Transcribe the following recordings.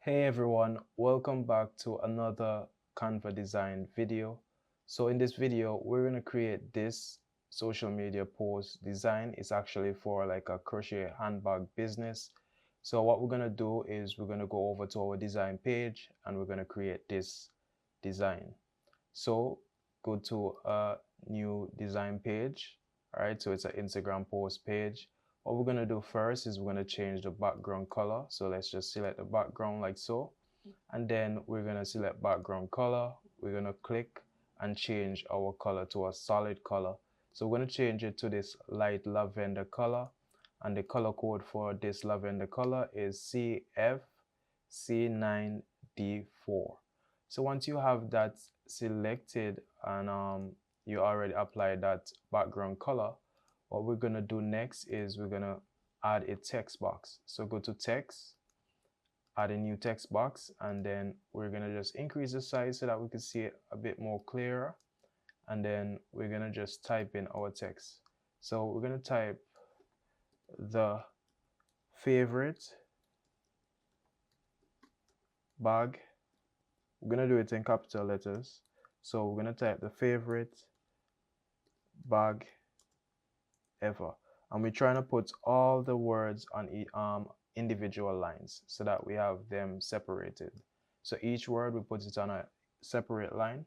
Hey everyone, welcome back to another Canva design video. So in this video, we're going to create this social media post design. It's actually for like a crochet handbag business. So what we're going to do is we're going to go over to our design page and we're going to create this design. So go to a new design page. All right, so it's an Instagram post page. What we're going to do first is we're going to change the background color. So let's just select the background like so. And then we're going to select background color. We're going to click and change our color to a solid color. So we're going to change it to this light lavender color. And the color code for this lavender color is CFC9D4. So once you have that selected and you already applied that background color, what we're going to do next is we're going to add a text box. So go to text, add a new text box, and then we're going to just increase the size so that we can see it a bit more clearer. And then we're going to just type in our text. So we're going to type the favorite bag. We're going to do it in capital letters. So we're going to type the favorite bag ever. And we're trying to put all the words on individual lines so that we have them separated. So each word we put it on a separate line.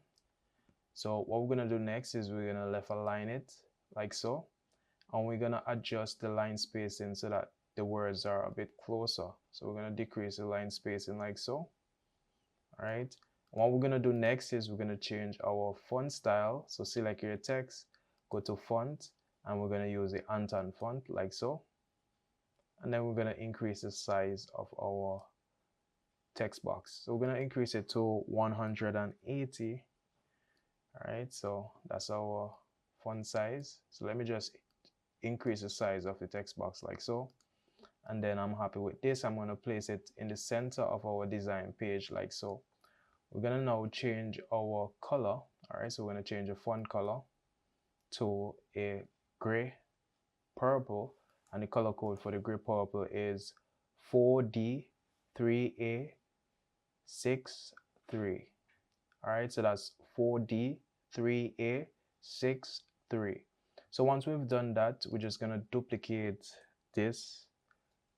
So what we're going to do next is we're going to left align it like so. And we're going to adjust the line spacing so that the words are a bit closer. So we're going to decrease the line spacing like so. All right. What we're going to do next is we're going to change our font style. So select your text, go to font, and we're going to use the Anton font like so. And then we're going to increase the size of our text box. So we're going to increase it to 180. All right, so that's our font size. So let me just increase the size of the text box like so. And then I'm happy with this. I'm going to place it in the center of our design page like so. We're going to now change our color. All right, so we're going to change the font color to a gray purple, and the color code for the gray purple is 4D3A63. All right, so that's 4D3A63. So once we've done that, we're just going to duplicate this.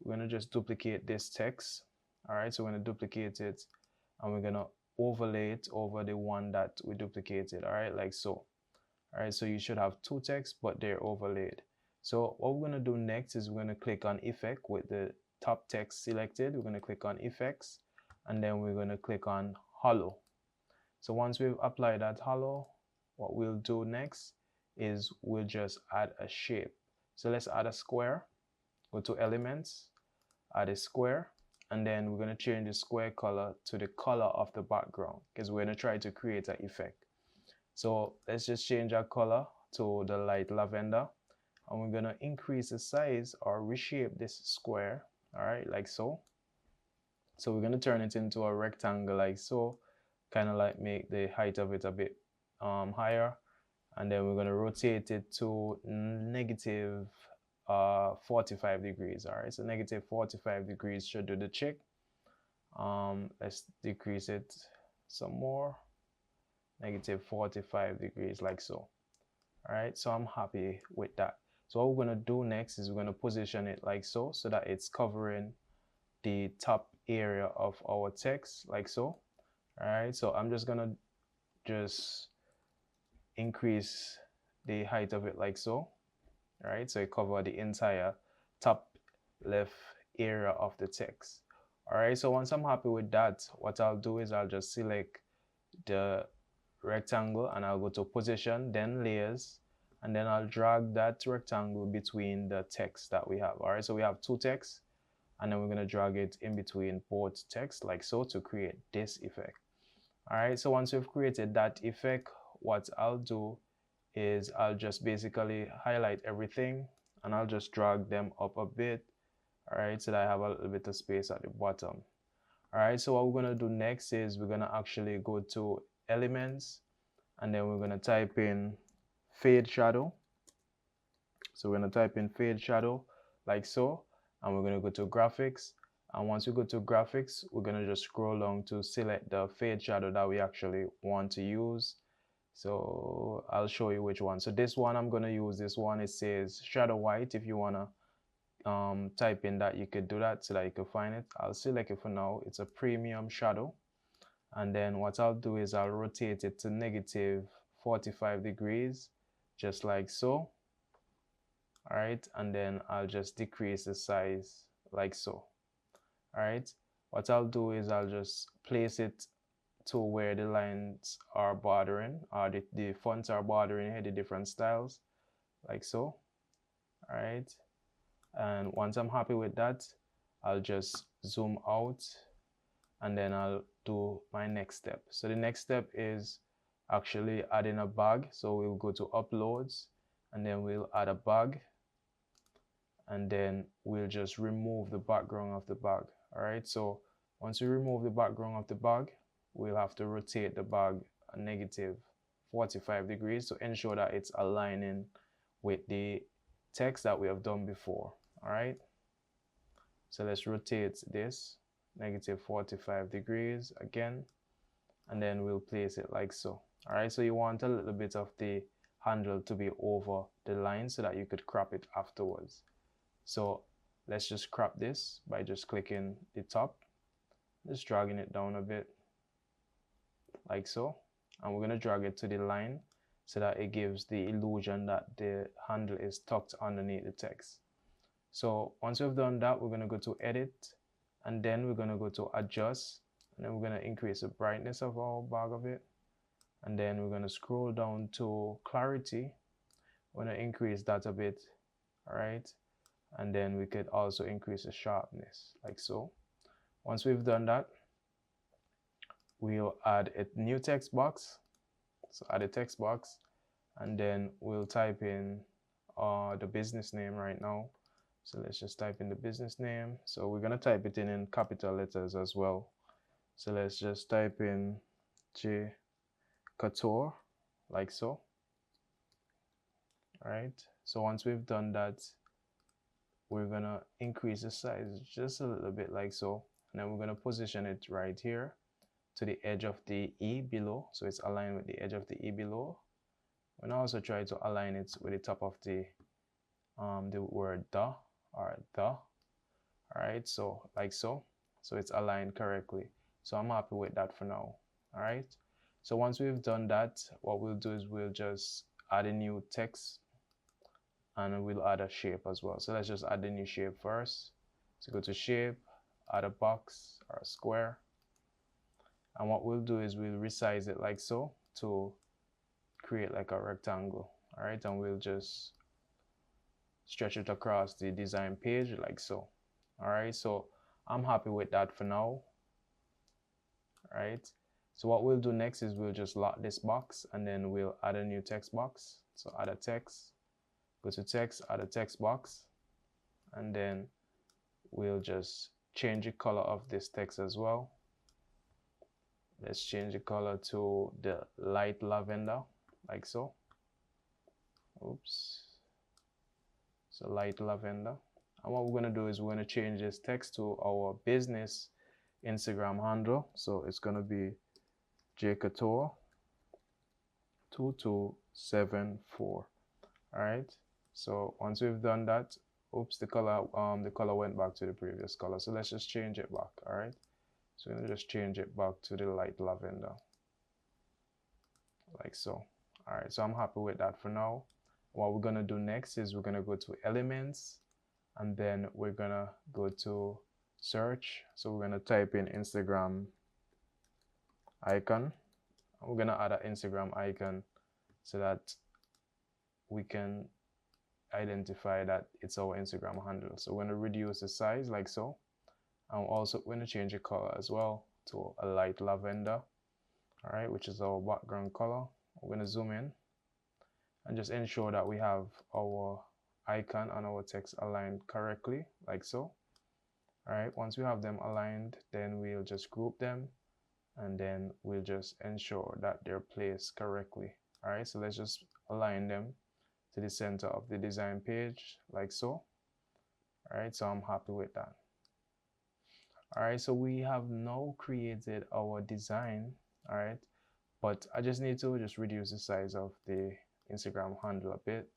We're going to just duplicate this text. All right, so we're going to duplicate it and we're going to overlay it over the one that we duplicated. All right, like so. All right, so you should have two texts, but they're overlaid. So what we're going to do next is we're going to click on effect with the top text selected. We're going to click on effects and then we're going to click on hollow. So once we've applied that hollow, what we'll do next is we'll just add a shape. So let's add a square. Go to elements, add a square, and then we're going to change the square color to the color of the background because we're going to try to create an effect. So let's just change our color to the light lavender, and we're going to increase the size or reshape this square, all right, like so. So we're going to turn it into a rectangle like so, kind of like make the height of it a bit higher, and then we're going to rotate it to negative 45 degrees. All right, so negative 45 degrees should do the trick. Let's decrease it some more, negative 45 degrees like so. All right, so I'm happy with that. So what we're going to do next is we're going to position it like so that it's covering the top area of our text like so. All right, so I'm just going to just increase the height of it like so. All right, so it covers the entire top left area of the text. All right, so once I'm happy with that, what I'll do is I'll just select the rectangle and I'll go to position, then layers, and then I'll drag that rectangle between the text that we have. All right, so we have two texts, and then we're going to drag it in between both texts like so to create this effect. All right, so once we've created that effect, what I'll do is I'll just basically highlight everything and I'll just drag them up a bit, all right, so that I have a little bit of space at the bottom. All right, so what we're going to do next is we're going to actually go to elements and then we're going to type in fade shadow. So we're going to type in fade shadow like so, and we're going to go to graphics And once we go to graphics, we're going to just scroll down to select the fade shadow that we actually want to use. So I'll show you which one. So this one, I'm going to use this one. It says shadow white. If you want to type in that, you could do that so that you can find it. I'll select it for now. It's a premium shadow. And then what I'll do is I'll rotate it to negative 45 degrees, just like so. All right. And then I'll just decrease the size like so. All right. What I'll do is I'll just place it to where the lines are bordering, or the fonts are bordering here, the different styles, like so. All right. And once I'm happy with that, I'll just zoom out and then I'll do my next step. So the next step is actually adding a bag. So we'll go to uploads and then we'll add a bag, and then we'll just remove the background of the bag. All right. So once we remove the background of the bag, we'll have to rotate the bag a negative 45 degrees to ensure that it's aligning with the text that we have done before. All right. So let's rotate this negative 45 degrees again, and then we'll place it like so. All right. So you want a little bit of the handle to be over the line so that you could crop it afterwards. So let's just crop this by just clicking the top, just dragging it down a bit like so, and we're going to drag it to the line so that it gives the illusion that the handle is tucked underneath the text. So once we've done that, we're going to go to edit, and then we're going to go to adjust, and then we're going to increase the brightness of our bag of it, and then we're going to scroll down to clarity. We're going to increase that a bit. All right. And then we could also increase the sharpness like so. Once we've done that, we'll add a new text box. So add a text box, and then we'll type in the business name right now. So let's just type in the business name. So we're gonna type it in capital letters as well. So let's just type in J Couture like so. All right. So once we've done that, we're gonna increase the size just a little bit like so, and then we're gonna position it right here to the edge of the E below, so it's aligned with the edge of the E below. We're gonna also try to align it with the top of the word the or the. All right, so like so, so it's aligned correctly. So I'm happy with that for now. All right. So once we've done that, what we'll do is we'll just add a new text, and we'll add a shape as well. So let's just add the new shape first. So go to shape, add a box or a square. And what we'll do is we'll resize it like so to create like a rectangle. All right. And we'll just stretch it across the design page like so. All right. So I'm happy with that for now. All right. So what we'll do next is we'll just lock this box, and then we'll add a new text box. So add a text. Go to text, add a text box, and then we'll just change the color of this text as well. Let's change the color to the light lavender, like so. Oops. So light lavender. And what we're going to do is we're going to change this text to our business Instagram handle. So it's going to be jcouture 2274. All right. So once we've done that, oops, the color went back to the previous color. So let's just change it back. All right. So we're gonna just change it back to the light lavender, like so. All right. So I'm happy with that for now. What we're gonna do next is we're gonna go to elements, and then we're gonna go to search. So we're gonna type in Instagram icon. We're gonna add an Instagram icon so that we can identify that it's our Instagram handle. So we're going to reduce the size like so. I'm also going to change the color as well to a light lavender, all right, which is our background color. We're going to zoom in and just ensure that we have our icon and our text aligned correctly like so. All right, once we have them aligned, then we'll just group them, and then we'll just ensure that they're placed correctly. All right, so let's just align them to the center of the design page like so. All right, so I'm happy with that. All right, so we have now created our design. All right, but I just need to just reduce the size of the Instagram handle a bit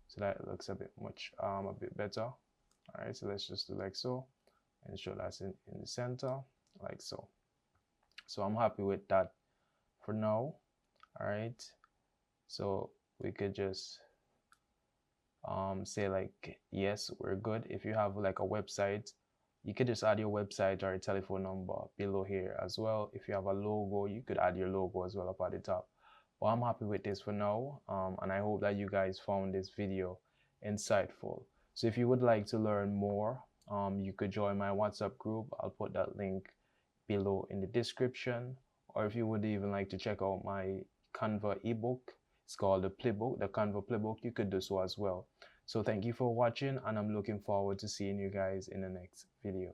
so that it looks a bit a bit better. All right, so let's just do like so and show that in the center like so. So I'm happy with that for now. All right, so we could just say like yes, we're good. If you have like a website, you could just add your website or a telephone number below here as well. If you have a logo, you could add your logo as well up at the top. But I'm happy with this for now, and I hope that you guys found this video insightful. So if you would like to learn more, you could join my WhatsApp group. I'll put that link below in the description. Or if you would even like to check out my Canva ebook, it's called the Playbook, the Canva Playbook, you could do so as well. So thank you for watching, and I'm looking forward to seeing you guys in the next video.